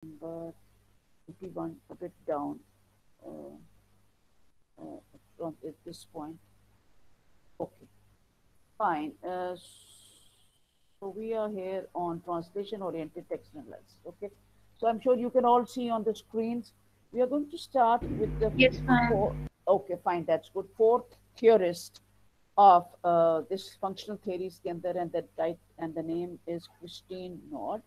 number 21, a bit down uh, from at this point. Okay, fine. So we are here on translation-oriented text analysis. Okay, so I'm sure you can all see on the screens. We are going to start with the Yes, four. ma'am. Okay, fine. That's good. Fourth theorist of this functional theories के अंदर, and the type and the name is Christine Nord.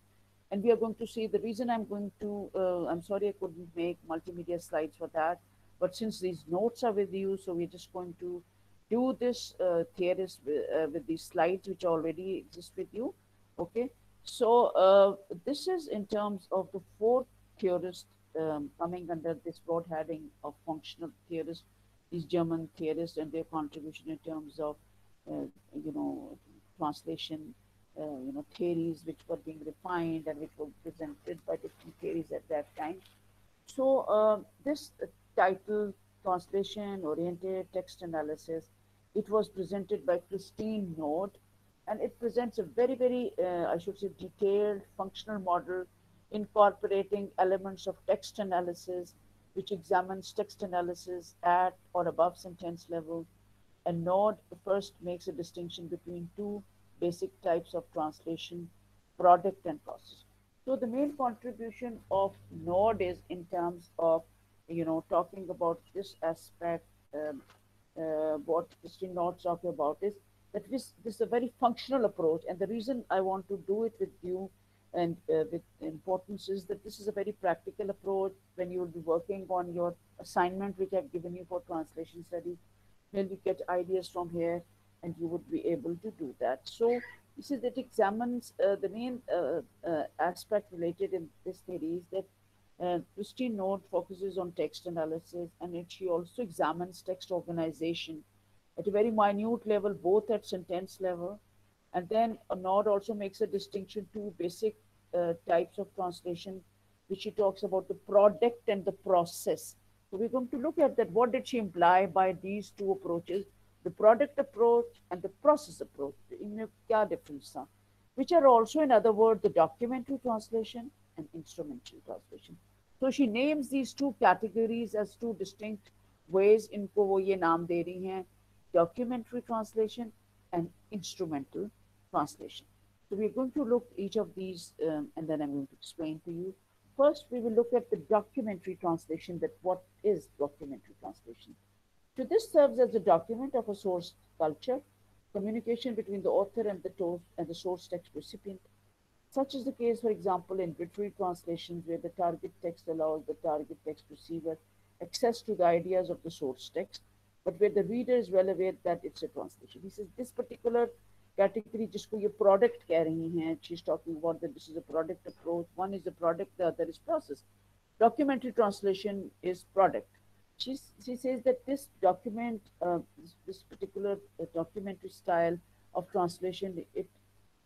And we are going to see the reason I'm going to. I'm sorry I couldn't make multimedia slides for that, but since these notes are with you, so we're just going to do this theories with these slides which already exist with you. Okay, so this is in terms of the fourth theorist coming under this broad heading of functional theorists, these German theorists and their contribution in terms of uh, you know translation, theories which were being refined and which were presented by different theories at that time. So this title, translation-oriented text analysis, it was presented by Christine Nord, and it presents a very, very, I should say, detailed functional model incorporating elements of text analysis, which examines text analysis at or above sentence level. And Nord first makes a distinction between two basic types of translation, product and process. So the main contribution of Nord is in terms of, talking about this aspect. What Christine Nord talking about is that this is a very functional approach, and the reason I want to do it with you and with importance is that this is a very practical approach when you will be working on your assignment, which I've given you for translation studies. Well, you get ideas from here, and you would be able to do that. So this is that examines the main aspect related in this theory is that Christine Nord focuses on text analysis, and she also examines text organization at a very minute level, both at sentence level. And then Nord also makes a distinction to basic types of translation, which she talks about the product and the process. So we're going to look at that. What did she imply by these two approaches, the product approach and the process approach? इनमें क्या difference था? Which are also, in other words, the documentary translation and instrumental translation. So she names these two categories as two distinct ways इनको वो ये नाम दे रही हैं, documentary translation and instrumental translation. So we're going to look each of these and then I'm going to explain to you. First, we will look at the documentary translation, that what is documentary translation. So this serves as a document of a source culture, communication between the author and the source text recipient. Such is the case, for example, in literary translations where the target text allows the target text receiver access to the ideas of the source text, but where the reader is well aware that it's a translation. He says this particular category जिसको ये product कह रही हैं, she's talking about that this is a product approach. One is the product, the other is process. Documentary translation is product. She says that this document, this particular documentary style of translation, it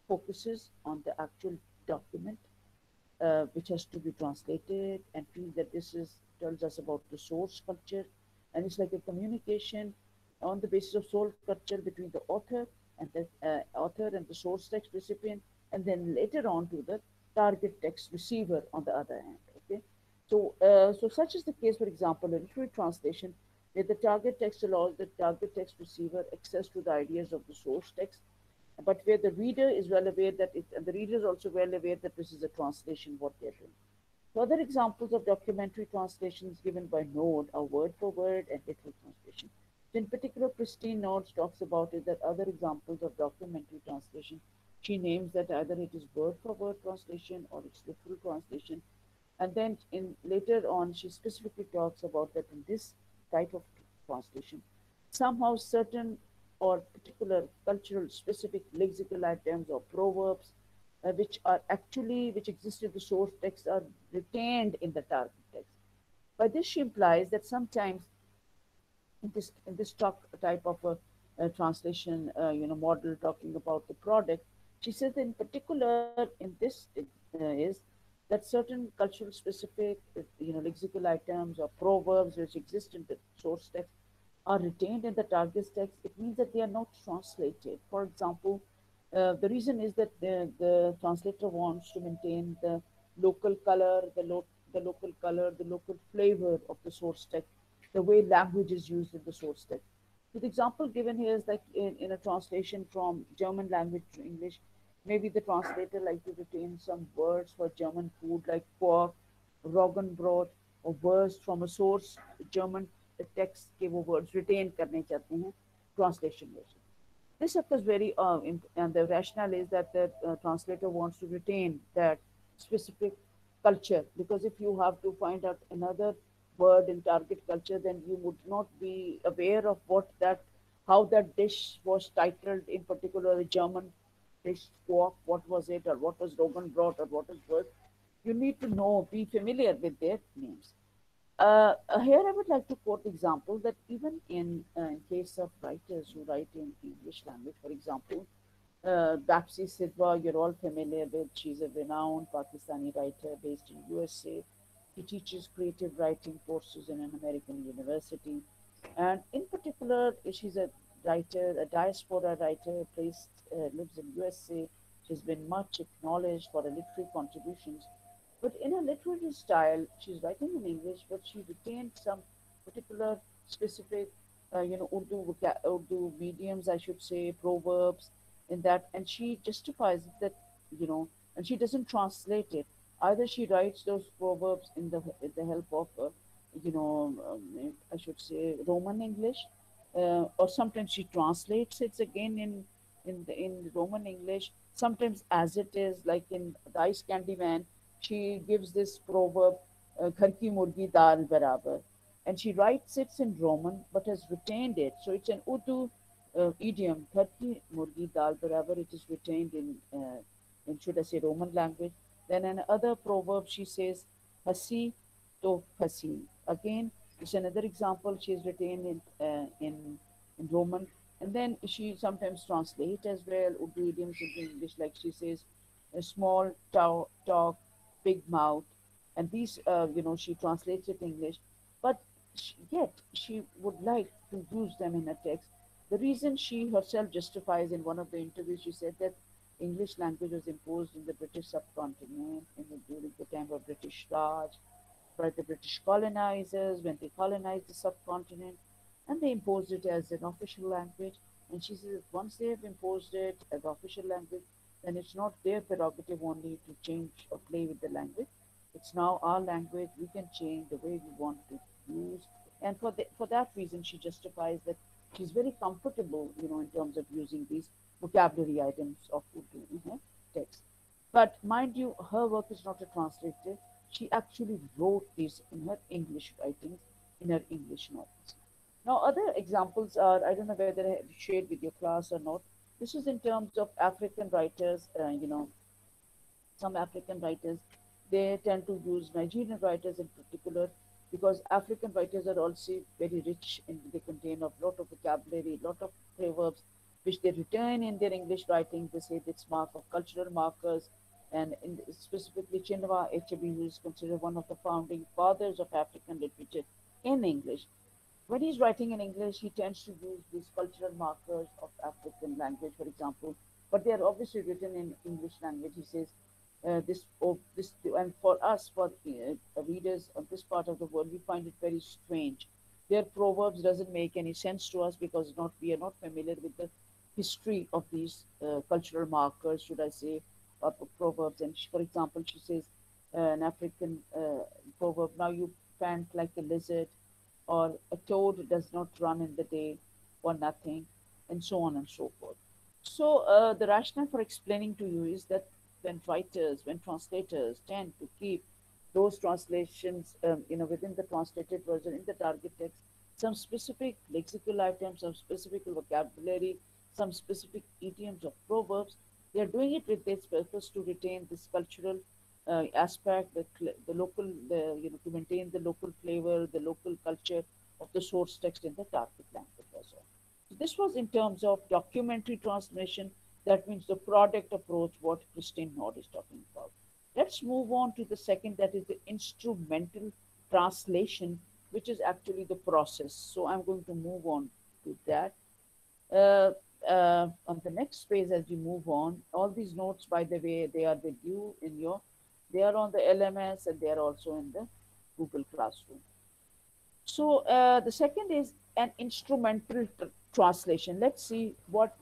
focuses on the actual document which has to be translated, and feel that this is tells us about the source culture, and it's like a communication on the basis of source culture between the author and the source text recipient, and then later on to the target text receiver on the other hand. Okay, so such is the case, for example, in literary translation, where the target text allows the target text receiver access to the ideas of the source text, but where the reader is well aware that it, and the reader is also well aware that this is a translation, what they're doing. Further examples of documentary translations given by Nord are word for word and literal translation. So in particular, Christine Nord talks about it that other examples of documentary translation, she names that either it is word for word translation or it's literal translation. And then in later on, she specifically talks about that in this type of translation, somehow certain or particular cultural specific lexical items or proverbs which exist in the source text are retained in the target text. By this, she implies that sometimes in this type of a translation model talking about the product, she says that in particular in this is that certain cultural specific lexical items or proverbs which exist in the source text are retained in the target text. It means that they are not translated. For example, the reason is that the translator wants to maintain the local color, the local color, the local flavor of the source text, the way language is used in the source text. So the example given here is like in a translation from German language to English, maybe the translator like to retain some words for German food like pork, Roggenbrot, or words from a source German text के वो words retain करने चाहते हैं translation version. This occurs very, and the rationale is that the translator wants to retain that specific culture, because if you have to find out another word in target culture, then you would not be aware of what that, how that dish was titled in particular, a German dish, squawk, what was it, or what was Rogan brought, or what is what. You need to know, be familiar with their names. Here I would like to quote example that even in case of writers who write in English language, for example, Bapsi Sidhwa, you're all familiar with. She's a renowned Pakistani writer based in USA. She teaches creative writing courses in an American university. And in particular, she's a writer, a diaspora writer, lives in USA. She's been much acknowledged for her literary contributions. But in her literary style, she's writing in English, but she retained some particular specific, Urdu mediums, I should say, proverbs in that, and she justifies it that, and she doesn't translate it. Either she writes those proverbs with the help of, I should say, Roman English, or sometimes she translates it again in Roman English. Sometimes as it is, like in the Ice Candy Man, she gives this proverb, "Ghar ki murgi dal barabar," and she writes it in Roman but has retained it. So it's an Urdu idiom, "Ghar ki murgi dal barabar." It is retained in should I say Roman language. Then another proverb she says, "Hasi to hasi." Again, it's another example she has retained in Roman. And then she sometimes translates as well Urdu idioms into English, like she says, "A small talk, big mouth," and these, she translates it in English, but yet she would like to use them in a text. The reason she herself justifies in one of the interviews, she said that English language was imposed in the British subcontinent during the time of British Raj, by the British colonizers when they colonized the subcontinent, and they imposed it as an official language. And she says once they have imposed it as official language, then it's not their prerogative only to change or play with the language. It's now our language. We can change the way we want to use. And for that reason, she justifies that she's very comfortable, in terms of using these vocabulary items of Urdu in her text. But mind you, her work is not a translative. She actually wrote these in her English writings, in her English novels. Now, other examples are, I don't know whether I have shared with your class or not. This is in terms of African writers, some African writers, they tend to use Nigerian writers in particular, because African writers are also very rich and they contain a lot of vocabulary, a lot of proverbs, which they return in their English writing. They say it's mark of cultural markers. And specifically, Chinua Achebe, who is considered one of the founding fathers of African literature in English, when he's writing in English, he tends to use these cultural markers of African language, for example, but they are obviously written in English language. He says, and for us, for readers of this part of the world, we find it very strange. Their proverbs doesn't make any sense to us because we are not familiar with the history of these cultural markers, should I say, of proverbs. And for example, she says an African proverb, "Now you pant like a lizard," or "a toad does not run in the day for nothing," and so on and so forth. So the rationale for explaining to you is that when translators tend to keep those translations, within the translated version in the target text, some specific lexical items, some specific vocabulary, some specific idioms or proverbs, they are doing it with this purpose to retain this cultural aspect, the local, to maintain the local flavor, the local culture of the source text in the target language as well. So this was in terms of documentary translation. That means the product approach, what Christine Nord is talking about. Let's move on to the second, that is the instrumental translation, which is actually the process. So I'm going to move on to that. On the next page, as you move on, all these notes, by the way, they are with you in your They are on the LMS and they are also in the Google Classroom. So the second is an instrumental translation. Let's see what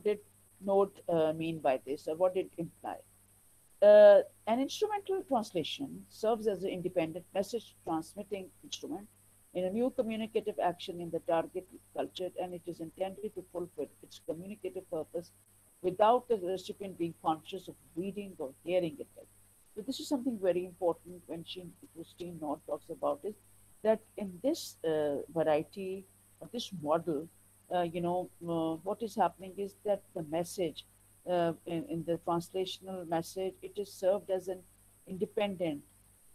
did Node mean by this, or what did it imply. An instrumental translation serves as an independent message transmitting instrument in a new communicative action in the target culture, and it is intended to fulfill its communicative purpose without the recipient being conscious of reading or hearing it. So this is something very important when Christine Nord talks about is that in this variety or this model, what is happening is that the message in the translational message, it is served as an independent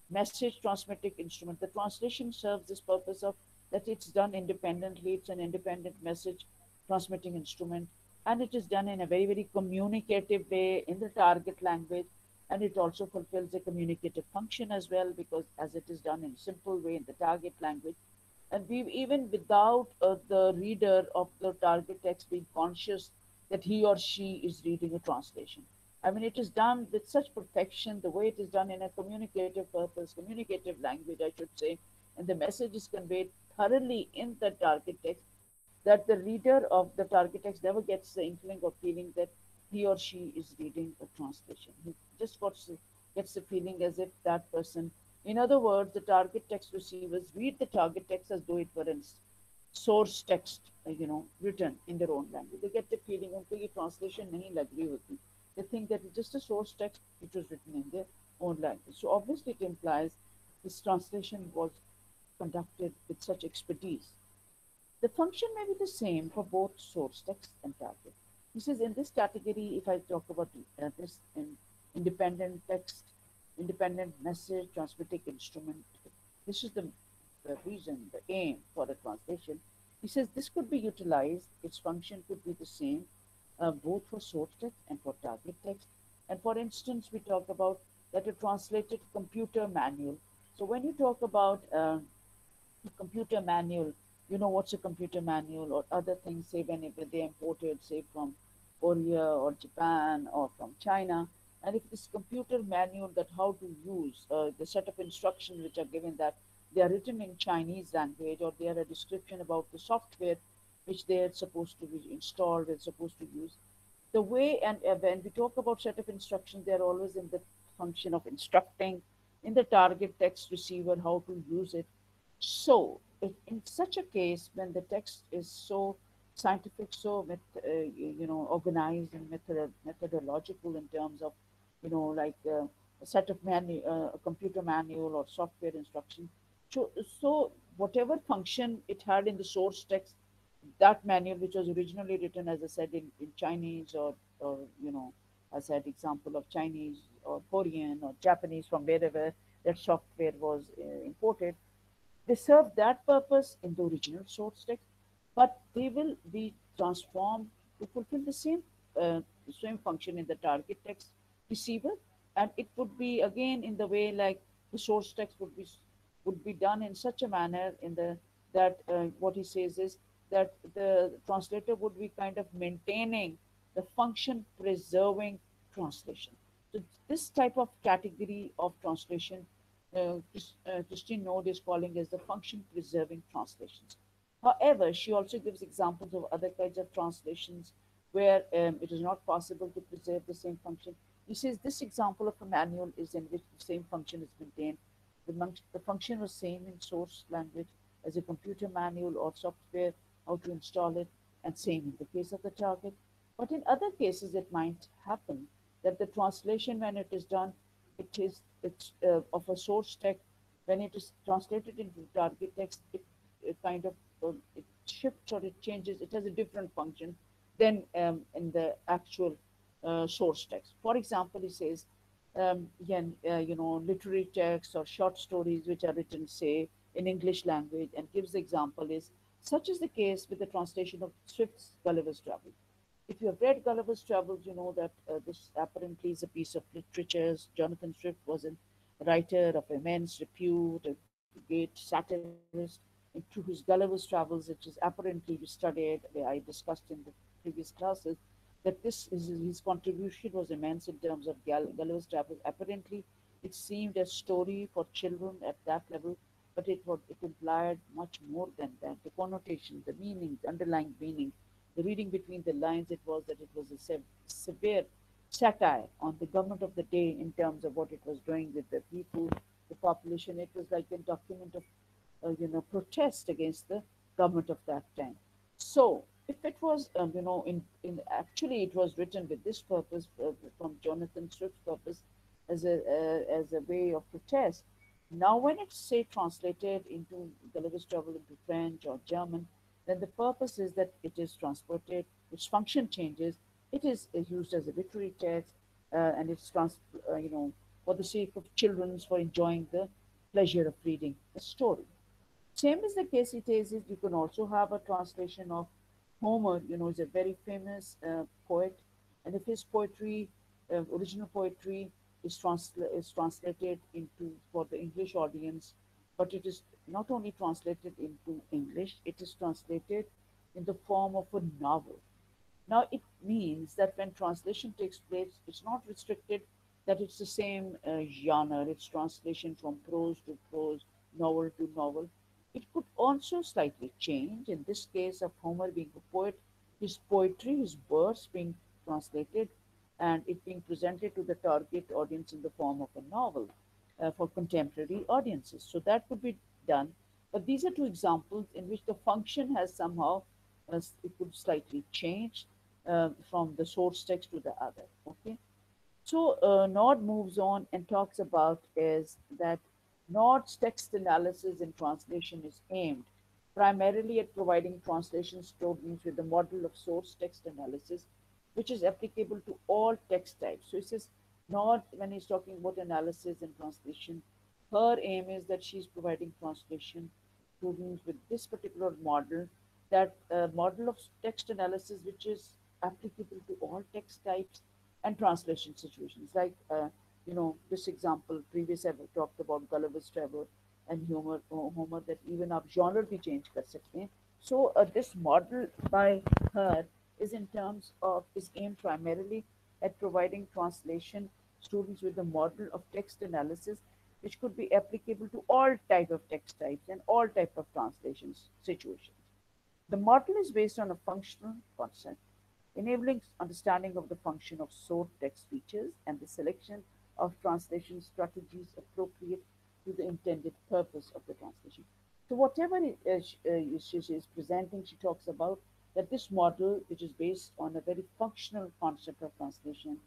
message transmitting instrument. The translation serves this purpose of that it's done independently. It's an independent message transmitting instrument, and it is done in a very, very communicative way in the target language, and it also fulfills a communicative function as well because as it is done in a simple way in the target language, and we even without the reader of the target text being conscious that he or she is reading a translation. I mean, it is done with such perfection, the way it is done in a communicative purpose, communicative language, I should say, and the message is conveyed thoroughly in the target text that the reader of the target text never gets the inkling or feeling that he or she is reading a translation. He just gets the feeling as if that person, in other words, the target text receivers read the target text as though it were a source text, written in their own language. They get the feeling उनको ये translation नहीं लग रही होती. They think that it's just a source text which was written in their own language. So obviously it implies this translation was conducted with such expertise. The function may be the same for both source text and target. This is in this category, if I talk about this in independent text, independent message transmitting instrument, this is the reason, the aim for the translation. He says this could be utilized, its function could be the same, both for source text and for target text. And for instance, we talk about that a translated computer manual. So when you talk about computer manual, you know what's a computer manual or other things, say whenever they imported, say from Korea or Japan or from China. And if this computer manual that how to use the set of instructions which are given that they are written in Chinese language or they are a description about the software which they are supposed to be installed and supposed to use. The way and when we talk about set of instructions, they are always in the function of instructing in the target text receiver how to use it. So, if in such a case, when the text is so scientific, so organized and methodological in terms of, like a set of a computer manual or software instruction. So whatever function it had in the source text, that manual, which was originally written, as I said, in Chinese or I said example of Chinese or Korean or Japanese from wherever that software was imported, they serve that purpose in the original source text, but they will be transformed to fulfill the same function in the target text receiver, and it would be again in the way like the source text would be done in such a manner in the that what he says is that the translator would be kind of maintaining the function preserving translation. So this type of category of translation Christine Node is calling as the function preserving translations. However, she also gives examples of other kinds of translations where it is not possible to preserve the same function. He says this example of a manual is in which the same function is maintained. The function was same in source language as a computer manual or software, how to install it, and same in the case of the target. But in other cases, it might happen that the translation, when it is done, it's of a source text. When it is translated into target text, it kind of it shifts or it changes. It has a different function than in the actual source text. For example, he says, literary texts or short stories which are written, say, in English language, and gives the example is such is the case with the translation of Swift's Gulliver's Travels. If you have read Gulliver's Travels, you know that this apparently is a piece of literature. Jonathan Swift was a writer of immense repute, a great satirist. And through his Gulliver's Travels, which is apparently we studied, I discussed in the previous classes, that this is his contribution was immense in terms of Gulliver's Travels. Apparently, It seemed a story for children at that level, but it implied much more than that. The connotation, the meaning, the underlying meaning, the reading between the lines, it was that it was a severe satire on the government of the day in terms of what it was doing with the people, the population. It was like a document of protest against the government of that time. So if it was, in actually it was written with this purpose from Jonathan Swift's purpose as a way of protest. Now, when it's say translated into Gulliver's Travel into French or German, then the purpose is that it is transported, its function changes. It is used as a literary text, and it's for the sake of children's for enjoying the pleasure of reading a story. Same is the case it is you can also have a translation of Homer, is a very famous poet, and if his poetry, original poetry, is translated into for the English audience, but it is not only translated into English, it is translated in the form of a novel. Now, it means that when translation takes place, it's not restricted that it's the same genre, it's translation from prose to prose, novel to novel. It could also slightly change. In this case of Homer being a poet, his poetry, his verse being translated and it being presented to the target audience in the form of a novel for contemporary audiences. So that could be done. But these are two examples in which the function has somehow, it could slightly change from the source text to the other. Okay. So Nord moves on and talks about is that Nord's text analysis and translation is aimed primarily at providing translation students with a model of source text analysis, which is applicable to all text types. So he says Nord, when he's talking about analysis and translation, her aim is that she's providing translation students with this particular model, that model of text analysis, which is applicable to all text types and translation situations. Like, this example, previous I've talked about Gulliver's Travel and Homer, that even आप genre भी change कर सकते हैं. So this model by her is in terms of is aimed primarily at providing translation students with a model of text analysis which could be applicable to all type of text types and all type of translations situations. The model is based on a functional concept, enabling understanding of the function of source text features and the selection of translation strategies appropriate to the intended purpose of the translation. So whatever she is presenting, she talks about that this model, which is based on a very functional concept of translation,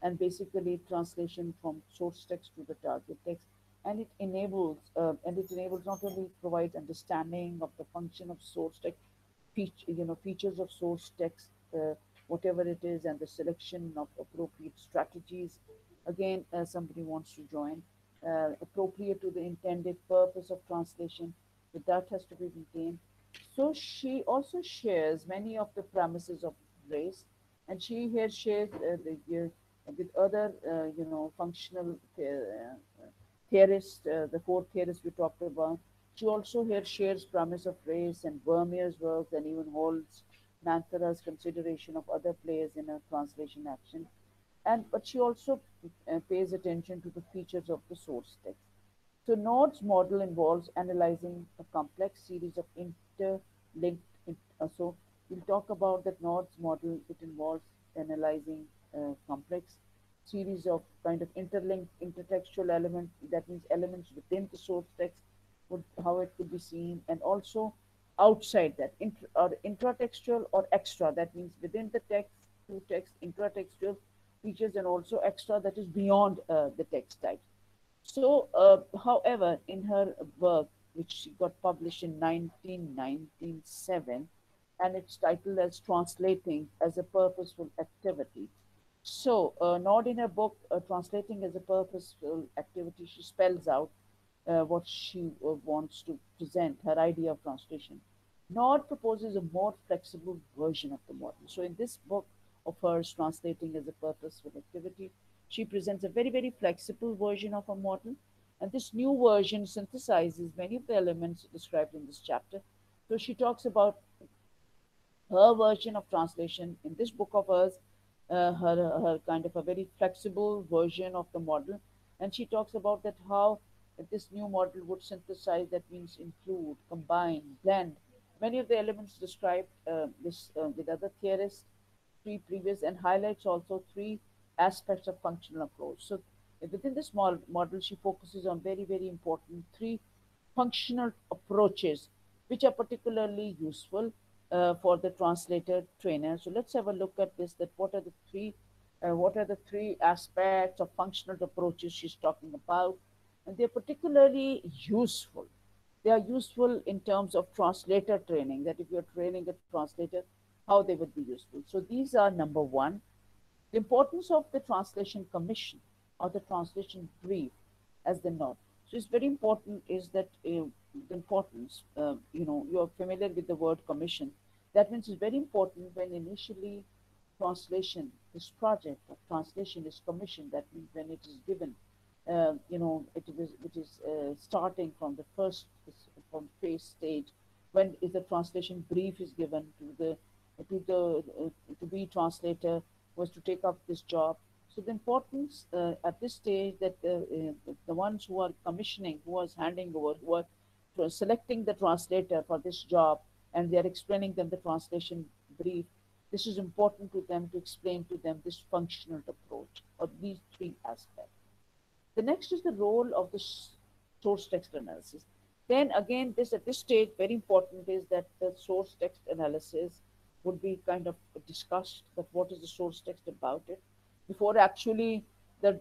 and basically translation from source text to the target text, and it enables not only provides understanding of the function of source text, features of source text, whatever it is, and the selection of appropriate strategies. Again, somebody wants to join, appropriate to the intended purpose of translation, but that has to be maintained. So she also shares many of the premises of race, and she here shares with other, functional theorists, the four theorists we talked about. She also here shares premise of race and Vermeer's works and even holds Nanthara's consideration of other players in a translation action. But she also pays attention to the features of the source text. So Nord's model involves analyzing a complex series of interlinked. So we'll talk about that Nord's model. It involves analyzing a complex series of kind of interlinked intertextual elements. That means elements within the source text, how it could be seen, and also outside that, or intratextual or extra. That means within the text, to text, intratextual features, and also extra that is beyond the text type. So, however, in her work, which she got published in 1997, and it's titled as Translating as a Purposeful Activity. So, not in her book, Translating as a Purposeful Activity, she spells out what she wants to present, her idea of translation. Nord proposes a more flexible version of the model. So, in this book of hers, Translating as a Purposeful Activity, she presents a very, very flexible version of a model. And this new version synthesizes many of the elements described in this chapter. So, she talks about her version of translation in this book of hers, her kind of a very flexible version of the model. And she talks about that how this new model would synthesize, that means include, combine, blend many of the elements described this with other theorists, three previous, and highlights also three aspects of functional approach. So within this model, she focuses on very, very important three functional approaches, which are particularly useful for the translator trainer. So let's have a look at this. That what are the three aspects of functional approaches she's talking about, and they're particularly useful. They are useful in terms of translator training. That if you're training a translator, how they would be useful. So these are number one, the importance of the translation commission or the translation brief, as they know. So it's very important is that the importance, you're familiar with the word commission. That means it's very important when initially translation, this project of translation is commissioned. That means when it is given, it is starting from the first, from phase stage, when is the translation brief is given to be translator was to take up this job. So the importance at this stage that the ones who are commissioning, who was handing over, who are selecting the translator for this job, and they are explaining them the translation brief. This is important to them to explain to them this functional approach or these three aspects. The next is the role of the source text analysis. Then again, this at this stage, very important is that the source text analysis would be kind of discussed, that what is the source text about it before actually the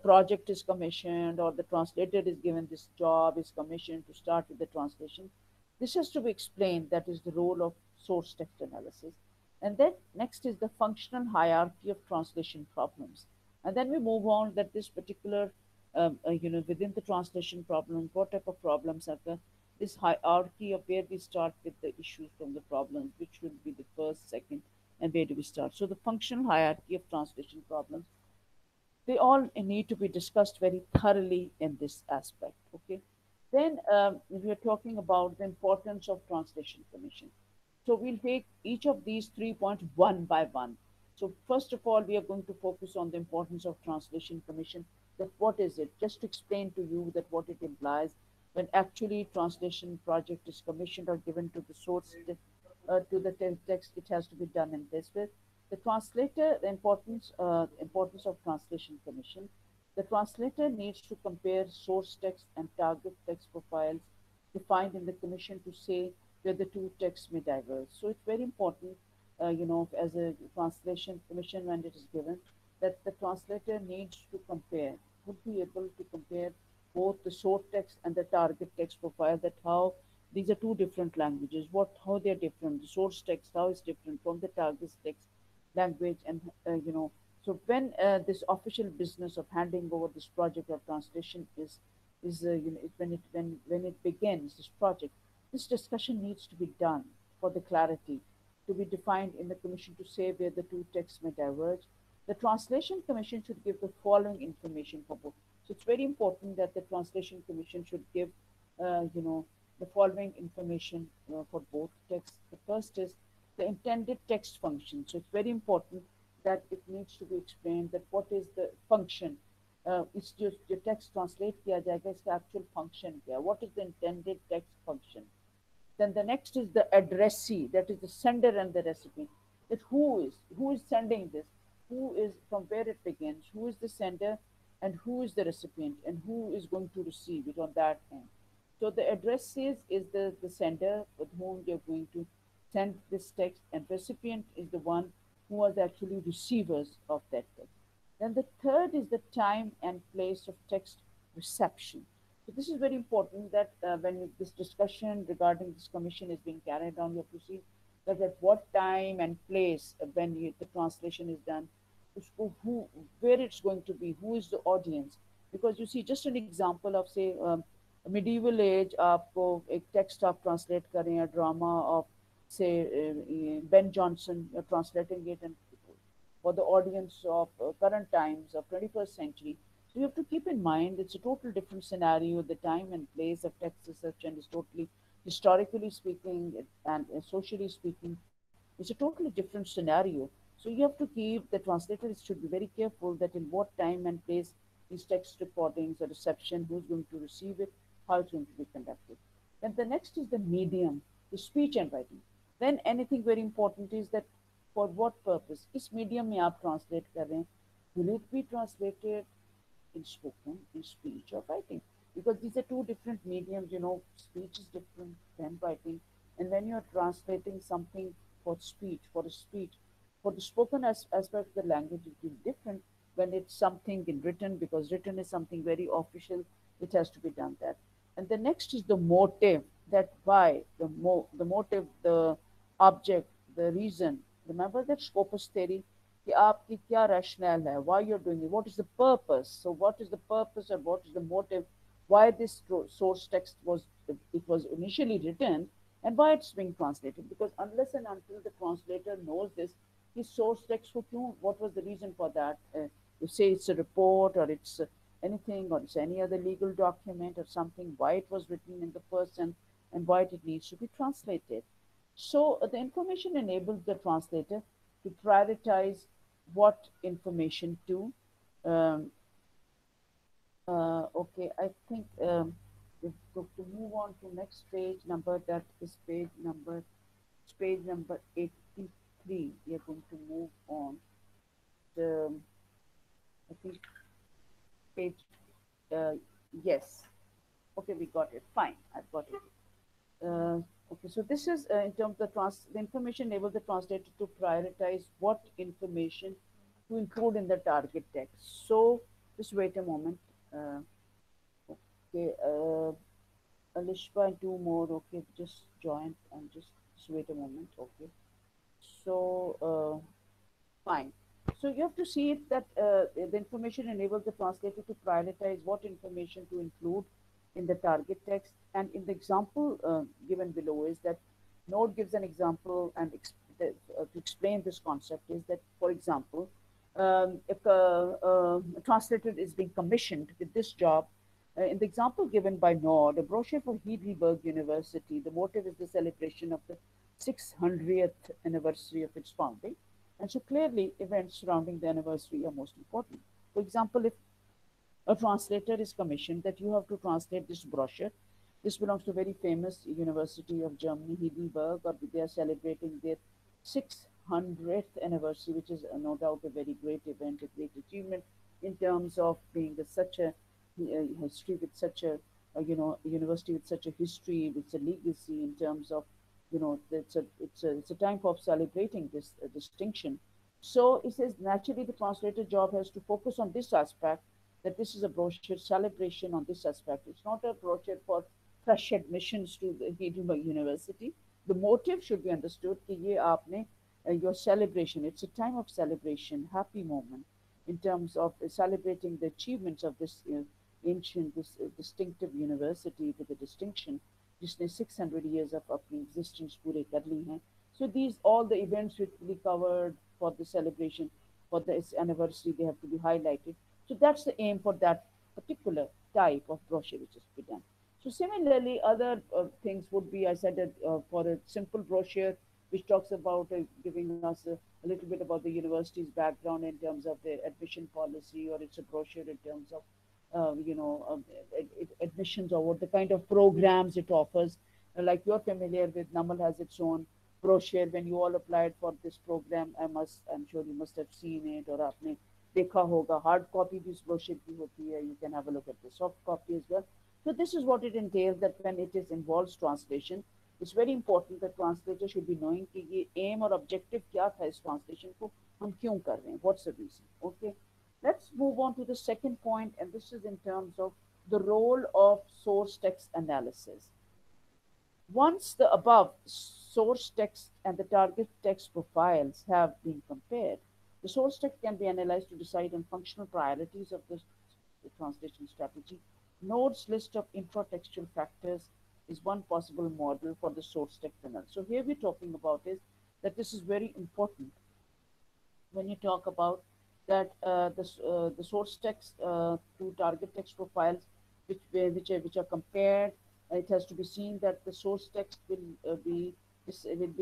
project is commissioned or the translator is given this job, is commissioned to start with the translation. This has to be explained. That is the role of source text analysis. And then next is the functional hierarchy of translation problems. And then we move on that this particular, within the translation problems, what type of problems are the, this hierarchy of where we start with the issues from the problems, which will be the first, second, and where do we start. So the functional hierarchy of translation problems, they all need to be discussed very thoroughly in this aspect. Okay. Then we are talking about the importance of translation commission. So we'll take each of these 3 points one by one. So first of all, we are going to focus on the importance of translation commission. That what is it? Just to explain to you that what it implies when actually translation project is commissioned or given to the source to the text, it has to be done in this way. The translator, the importance of translation commission. The translator needs to compare source text and target text profiles defined in the commission to say where the two texts may diverge. So it's very important, as a translation commission when it is given, that the translator needs to compare, would be able to compare both the source text and the target text profile. That how these are two different languages, how they're different. The source text how is different from the target text language, and so when this official business of handing over this project of translation when it begins this project, this discussion needs to be done for the clarity to be defined in the commission to say where the two texts may diverge. The translation commission should give the following information for both. So it's very important that the translation commission should give, the following information for both texts. The first is the intended text function. So it's very important that it needs to be explained that what is the function. It's just the text translate किया जाएगा, इसका actual function क्या? What is the intended text function? Then the next is the addressee, that is the sender and the recipient. That who is sending this, who is from where it begins, who is the sender, and who is the recipient, and who is going to receive it on that end. So the addressee is the sender with whom you're going to send this text, and recipient is the one who was actually receivers of that text. Then the third is the time and place of text reception. So this is very important that when this discussion regarding this commission is being carried on, you have to see that at what time and place when the translation is done, who, where it's going to be, who is the audience. Because you see, just an example of say medieval age, आपको एक text आप translate करें, a drama of say Ben Jonson, you're translating it and for the audience of current times of 21st century. So you have to keep in mind it's a total different scenario. The time and place of text reception is totally, historically speaking and socially speaking, it's a totally different scenario. So you have to keep, the translator should be very careful that in what time and place these text recordings, the reception, who's going to receive it, how it's going to be conducted. Then the next is the medium, the speech and writing. Then anything very important is that for what purpose? इस medium में आप translate कर रहे हैं, will it be translated in spoken, in speech or writing? Because these are two different mediums, speech is different than writing. And when you're translating something for speech, for the spoken aspect of the language, it will be different when it's something in written, because written is something very official, it has to be done that. And the next is the motive, that why, the motive, the object, the reason. Remember that scopus theory, कि आपकी क्या rationale है, why you're doing it, what is the purpose. So what is the purpose or what is the motive, why this source text was initially written, and why it's being translated. Because unless and until the translator knows this, his source text, what was the reason for that? You say it's a report, or it's anything, or it's any other legal document or something, why it was written in the person, and why it needs to be translated. So the information enables the translator to prioritize what information to. Um, okay, I think to move on to next page number, that is page number 83. We are going to move on. The, I think page, uh, yes. Okay, we got it. Fine, I've got it. Okay, so this is in terms of the information enables the translator to prioritize what information to include in the target text. So just wait a moment. Okay, Alishba and two more. Okay, just join and just wait a moment. Okay, so fine. So you have to see it that the information enables the translator to prioritize what information to include in the target text. And in the example given below is that Node gives an example, and to explain this concept is that, for example, if a translator is being commissioned with this job, in the example given by Nord, a brochure for Heidelberg University, the motive is the celebration of the 600th anniversary of its founding. And so clearly, events surrounding the anniversary are most important. For example, if a translator is commissioned that you have to translate this brochure, this belongs to a very famous University of Germany, Heidelberg, or they are celebrating their 600th anniversary, which is no doubt a very great event, a great achievement in terms of being such a history with such a university with such a history, with a legacy in terms of, it's a time for celebrating this distinction. So it says naturally the translator job has to focus on this aspect, that this is a brochure celebration on this aspect. It's not a brochure for fresh admissions to the Heidelberg University. The motive should be understood कि ये आपने your celebration. It's a time of celebration, happy moment in terms of celebrating the achievements of this ancient, this distinctive university with a distinction. जिसने 600 years of अपनी existence पूरे कर ली हैं. So these all the events which will be covered for the celebration, for this anniversary, they have to be highlighted. So that's the aim for that particular type of brochure which is to be done. So similarly, other things would be, I said that for a simple brochure which talks about giving us a little bit about the university's background in terms of their admission policy, or it's a brochure in terms of admissions or what the kind of programs it offers. Like you're familiar with, Namal has its own brochure when you all applied for this program. I'm sure you must have seen it, or आपने देखा होगा. Hard copy भी इस brochure की होती है. You can have a look at the soft copy as well. So this is what it entails, that when it is involves translation, it's very important that translator should be knowing कि ये aim or objective क्या था इस translation को हम क्यों कर रहे हैं. What's the reason? Okay. Let's move on to the second point, and this is in terms of the role of source text analysis. Once the above source text and the target text profiles have been compared, the source text can be analyzed to decide on functional priorities of the translation strategy. Node's list of intratextual factors is one possible model for the source text analysis. So here we're talking about is that this is very important when you talk about that the source text to target text profiles which are compared. It has to be seen that the source text will be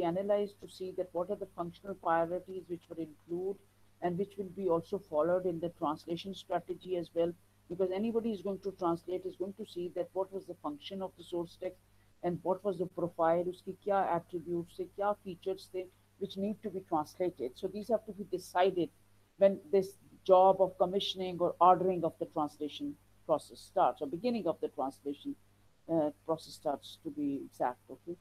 analyzed to see that what are the functional priorities which will include and which will be also followed in the translation strategy as well. because anybody is going to translate is going to see that what was the function of the source text and what was the profile, uski kya attributes the kya features the which need to be translated. So these have to be decided when this job of commissioning or ordering of the translation process starts, or beginning of the translation process starts, to be exact. Okay.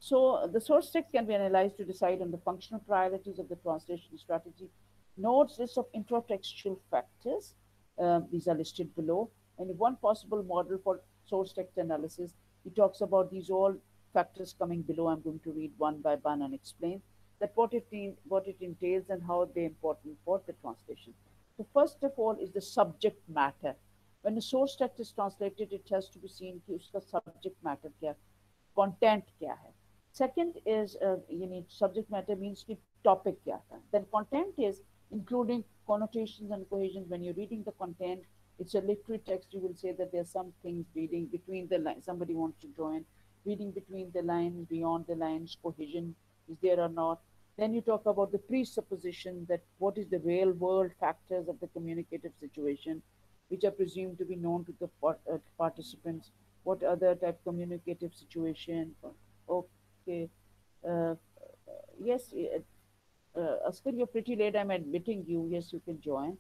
So the source text can be analyzed to decide on the functional priorities of the translation strategy. Notes list of intertextual factors. These are listed below. And one possible model for source text analysis, he talks about these all factors coming below. I'm going to read one by one and explain that what it entails and how they're important for the translation. So first of all is the subject matter. When a source text is translated, it has to be seen कि उसका subject matter क्या, content क्या है. Second is you need subject matter means कि topic क्या था. Then content is including connotations and cohesions. When you're reading the content, it's a literary text. You will say that there's some things reading between the lines. Somebody wants to join, reading between the lines, beyond the lines, cohesion is there or not. Then you talk about the presupposition that what is the real world factors of the communicative situation, which are presumed to be known to the participants. What other type communicative situation? Okay. Uh, yes, Askar, you're pretty late. I'm admitting you. Yes, you can join.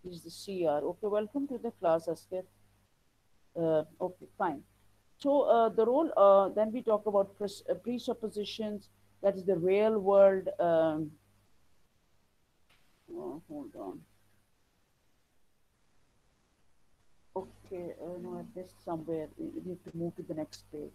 This is the CR. Okay, welcome to the class, Askar. Okay, fine. So the role, then we talk about presuppositions, that is the real world. Hold on. Okay, no, I missed somewhere. We need to move to the next page.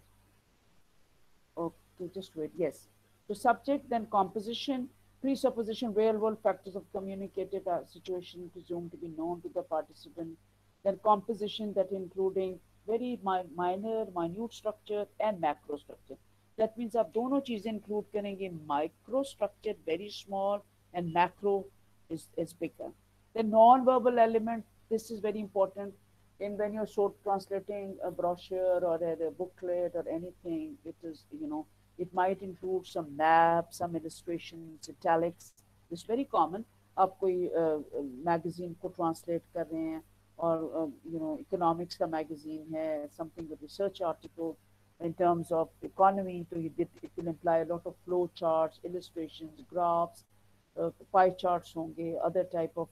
Okay, just wait. Yes. So subject, then composition, presupposition, real world factors of communicative situation presumed to be known to the participant. Then composition, that including very minor, minute structure and macro structure. That means आप दोनों चीजें include करेंगे. Micro structure very small and macro is bigger. The non-verbal element, this is very important. And when you're sort translating a brochure or a booklet or anything, it is, it might include some maps, some illustrations, italics. It's very common. आप कोई magazine को translate कर रहे हैं, or economics का magazine है, something a research article in terms of economy, so it will imply a lot of flow charts, illustrations, graphs, pie charts होंगे, other type of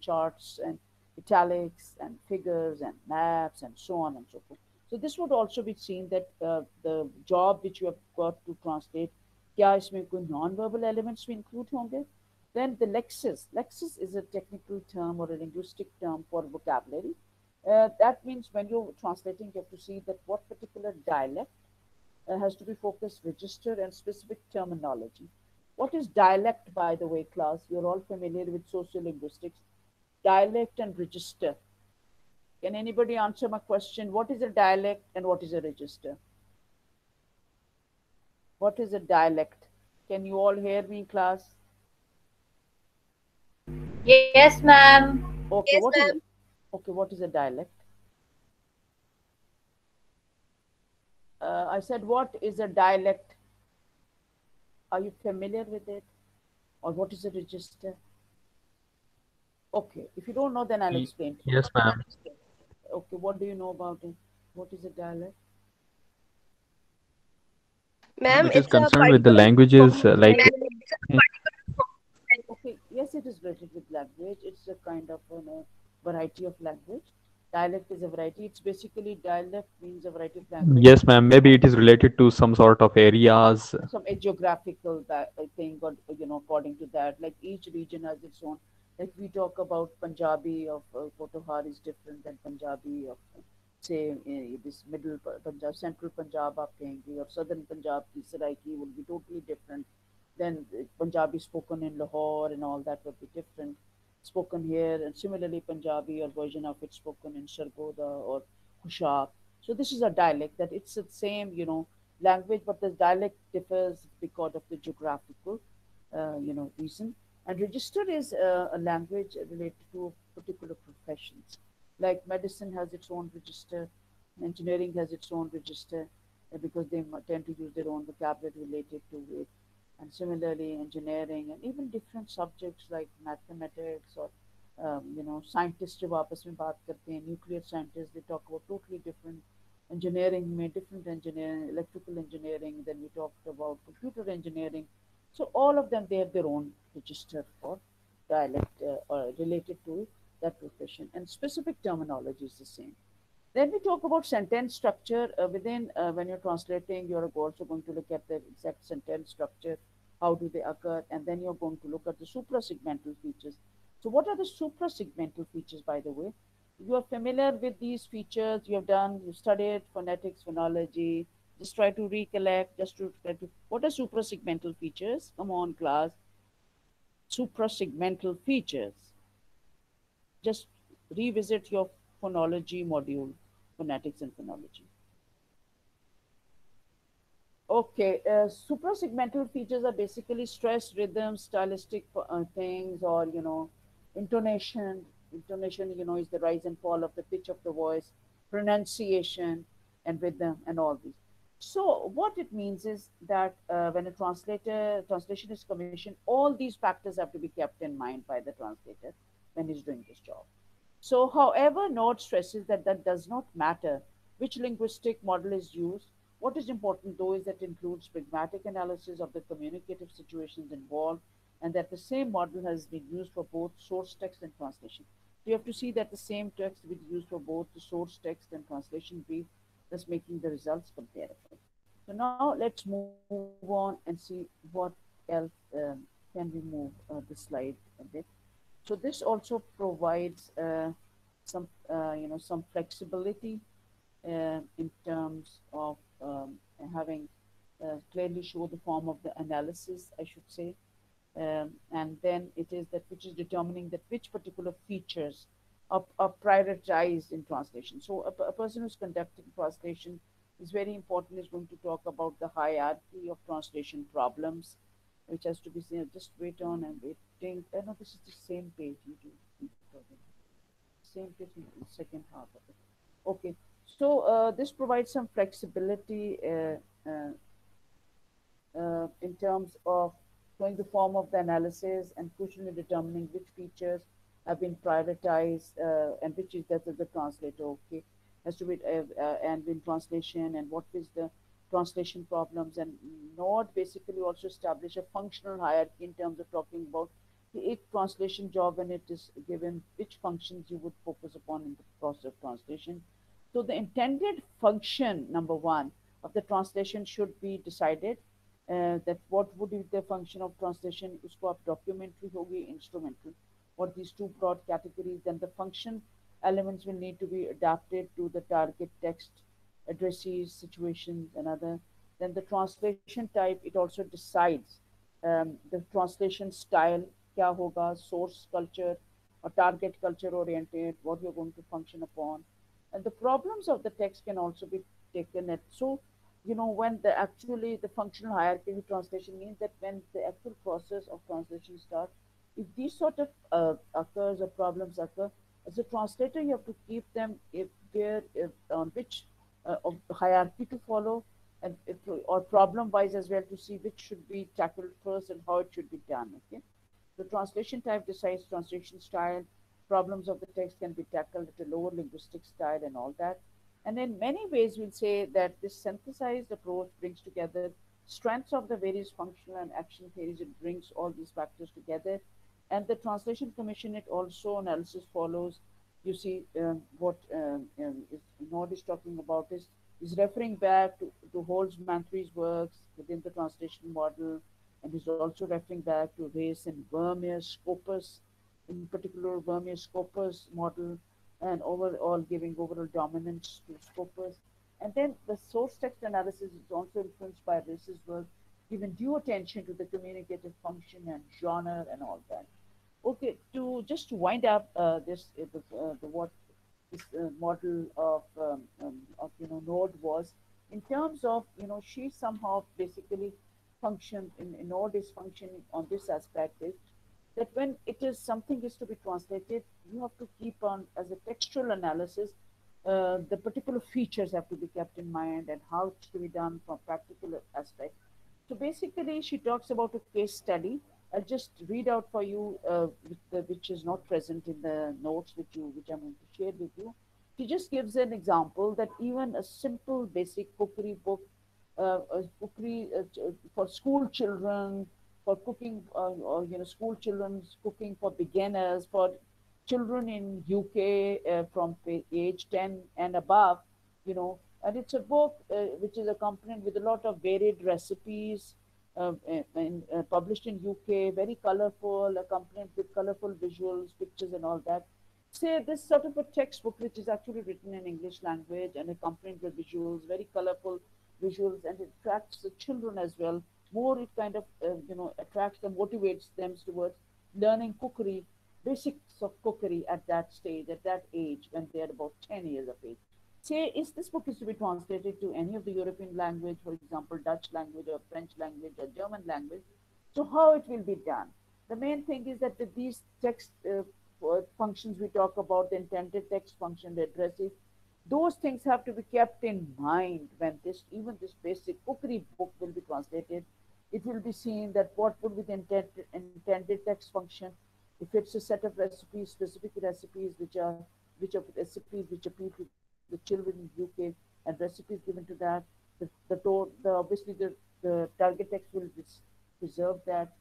charts and italics and figures and maps and so on and so forth. So this would also be seen that the job which you have got to translate, क्या इसमें कोई non-verbal elements भी include होंगे? Then the lexis. Lexis is a technical term or a linguistic term for vocabulary. That means when you're translating, you have to see that what particular dialect has to be focused, register, and specific terminology. What is dialect, by the way, class? You're all familiar with sociolinguistics. Dialect and register. Can anybody answer my question? What is a dialect and what is a register? What is a dialect? Can you all hear me, class? Yes, ma'am. Okay, what is it? Okay, what is a dialect? I said, what is a dialect? Are you familiar with it? Or what is a register? Okay, if you don't know, then I'll explain to you. Yes, ma'am. Okay, what do you know about it? What is a dialect? Ma'am, Ma'am, it is it's a concerned with the particular languages form of like. language. Okay, yes, it is related with language. It's a kind of variety of language. Dialect is a variety. It's basically dialect means a variety of language. Yes, ma'am. Maybe it is related to some sort of areas. Some geographical thing, or according to that, like each region has its own. Like we talk about Punjabi of Potihar is different than Punjabi of say this middle Punjab, central Punjab आप कहेंगे, or southern Punjab की Saraiki would be totally different. Then Punjabi spoken in Lahore and all that would be different spoken here, and similarly Punjabi or version of it spoken in Sargoda or Kushab. So this is a dialect that it's the same, language, but the dialect differs because of the geographical, reason. And register is a language related to particular professions. Like medicine has its own register, engineering has its own register because they tend to use their own vocabulary related to it. And similarly, engineering and even different subjects like mathematics or scientist जब आपस में बात करते हैं, nuclear scientist, they talk about totally different engineering में different engineering, electrical engineering, then we talked about computer engineering. So all of them, they have their own register for dialect or related to that profession, and specific terminology is the same. Then we talk about sentence structure within when you're translating, you're also going to look at the exact sentence structure, how do they occur, and then you're going to look at the suprasegmental features. So, what are the suprasegmental features, by the way? You are familiar with these features, you studied phonetics, phonology. Just try to recollect, just to try to, what are suprasegmental features? Come on, class. Suprasegmental features. Just revisit your phonology module, phonetics and phonology. Okay, suprasegmental features are basically stress, rhythm, stylistic things, or intonation. Intonation, is the rise and fall of the pitch of the voice, pronunciation, and rhythm, and all these. So, what it means is that when a translation is commissioned, all these factors have to be kept in mind by the translator when he's doing this job. So, however, Nord stresses that that does not matter which linguistic model is used. What is important, though, is that it includes pragmatic analysis of the communicative situations involved, and that the same model has been used for both source text and translation. So you have to see that the same text is used for both the source text and translation brief, thus making the results comparable. So now let's move on and see what else can we move the slide a bit. So this also provides some flexibility in terms of having clearly show the form of the analysis, I should say. And then it is that which is determining that which particular features are prioritized in translation. So a person who's conducting translation is very important, is going to talk about the hierarchy of translation problems, which has to be seen. Just wait on and waiting. No, this is the same page you do. Same page in the second half of it. Okay, so this provides some flexibility in terms of showing the form of the analysis and crucially determining which features have been prioritized and which is that of the translator. Okay, has to be and in translation and what is the translation problems, and not basically also establish a functional hierarchy in terms of talking about the translation job when it is given which functions you would focus upon in the process of translation. So the intended function, number one, of the translation should be decided. That what would be the function of translation, उसको आप documentary होगी, instrumental, or these two broad categories. Then the function elements will need to be adapted to the target text, addresses, situations, and other. Then the translation type, it also decides the translation style, क्या होगा, source culture or target culture oriented, what you're going to function upon. And the problems of the text can also be taken at. So, when the functional hierarchy of translation means that when the actual process of translation starts, if these sort of occurs or problems occur, as a translator, you have to keep them if on which of the hierarchy to follow, and or problem wise as well, to see which should be tackled first and how it should be done. Okay, the translation type decides translation style. Problems of the text can be tackled at a lower linguistic style and all that. And in many ways, we'll say that this synthesized approach brings together strengths of the various functional and action theories. It brings all these factors together. And the Translation Commission, it also analysis follows. You see, what Nord is talking about is referring back to Holmes-Manthry's works within the translation model, and is also referring back to Race and Vermeer's scopus, in particular Vermeer's scopus model, and overall giving overall dominance to scopus. And then the source text analysis is also influenced by Race's work, giving due attention to the communicative function and genre and all that. Okay, to just to wind up the what this model of Node was, in terms of she somehow basically functioned in Node is functioning on this aspect is that when it is something is to be translated, you have to keep on as a textual analysis. The particular features have to be kept in mind and how it's to be done from practical aspect. So basically, she talks about a case study I'll just read out for you, which is not present in the notes which I'm going to share with you. She just gives an example that even a simple basic cookery book, a cookery for school children, for cooking, or school children's cooking for beginners, for children in UK from age 10 and above, and it's a book which is accompanied with a lot of varied recipes, published in UK, very colorful, accompanied with colorful visuals, pictures, and all that. Say this sort of a textbook which is actually written in English language and accompanied with visuals, very colorful visuals, and it attracts the children as well. More it kind of attracts them, motivates them towards learning cookery, basics of cookery at that stage, at that age, when they are about 10 years of age. Say, if this book is to be translated to any of the European language, for example, Dutch language or French language or German language, so how it will be done? The main thing is that these text functions we talk about, the intended text function, the addresses, those things have to be kept in mind when even this basic cookery book will be translated. It will be seen that what would be the intended text function. If it's a set of recipes, specific recipes which are recipes which appeal to the children in UK, and recipes given to that, obviously the target text will preserve that.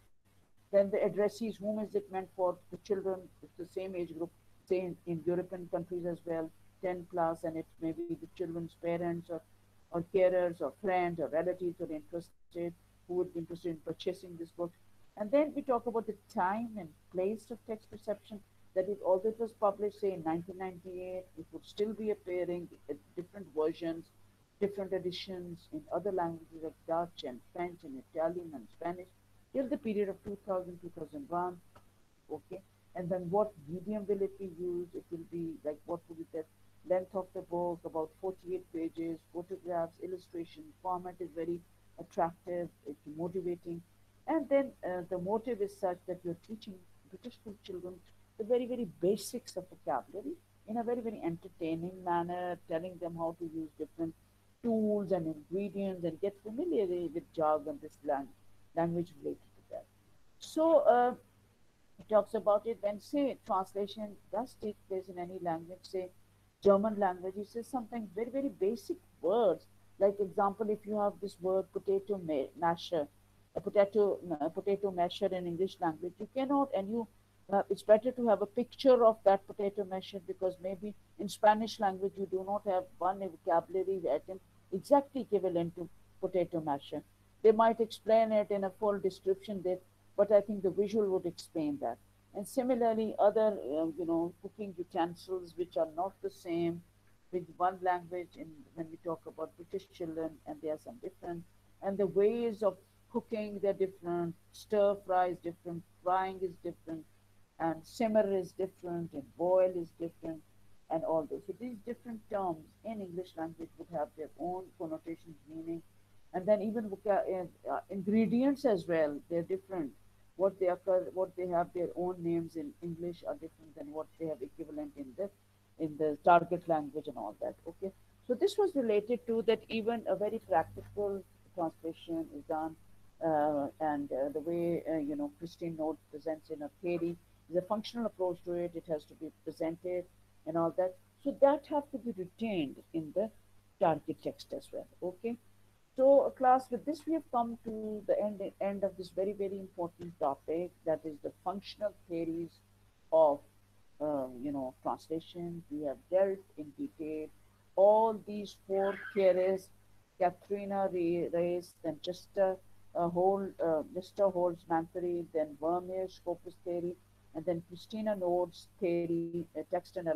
Then the addressees, whom is it meant for? The children, it's the same age group, say in European countries as well, 10 plus, and it may be the children's parents or carers or friends or relatives who are interested, who would be interested in purchasing this book. And then we talk about the time and place of text reception, that if although it was published, say, in 1998, it would still be appearing in different versions, different editions in other languages like Dutch and French and Italian and Spanish till the period of 2000, 2001. Okay. And then what medium will it be used? It will be like, what would be the length of the book? About 48 pages, photographs, illustration, format is very attractive, it's motivating. And then the motive is such that you're teaching British school children the very, very basics of vocabulary in a very, very entertaining manner, telling them how to use different tools and ingredients and get familiar with jargon, this language related to that. So, it talks about it when, say, translation does take place in any language, say German language, it says something very, very basic words. Like example, if you have this word potato masher, a potato masher in English language, you cannot, and it's better to have a picture of that potato masher, because maybe in Spanish language you do not have one vocabulary item exactly equivalent to potato masher. They might explain it in a full description there, but I think the visual would explain that. And similarly, other cooking utensils which are not the same with one language. In when we talk about British children, and there are some different, and the ways of cooking they're different. Stir fry is different, frying is different, and simmer is different, and boil is different, and all those. So these different terms in English language would have their own connotations, meaning, and then even ingredients as well. They're different. What they have their own names in English are different than what they have equivalent in the target language and all that. Okay, so this was related to that. Even a very practical translation is done, and the way Christine Note presents in her theory is a functional approach to it. It has to be presented and all that. So that have to be retained in the target text as well. Okay. So, class, with this, we have come to the end of this very, very important topic, that is the functional theories of, translation. We have dealt in detail all these four theories: Katharina Reis, then Mr. Holzman theory, then Vermeer's Scopus theory, and then Christina Nord's theory, text analysis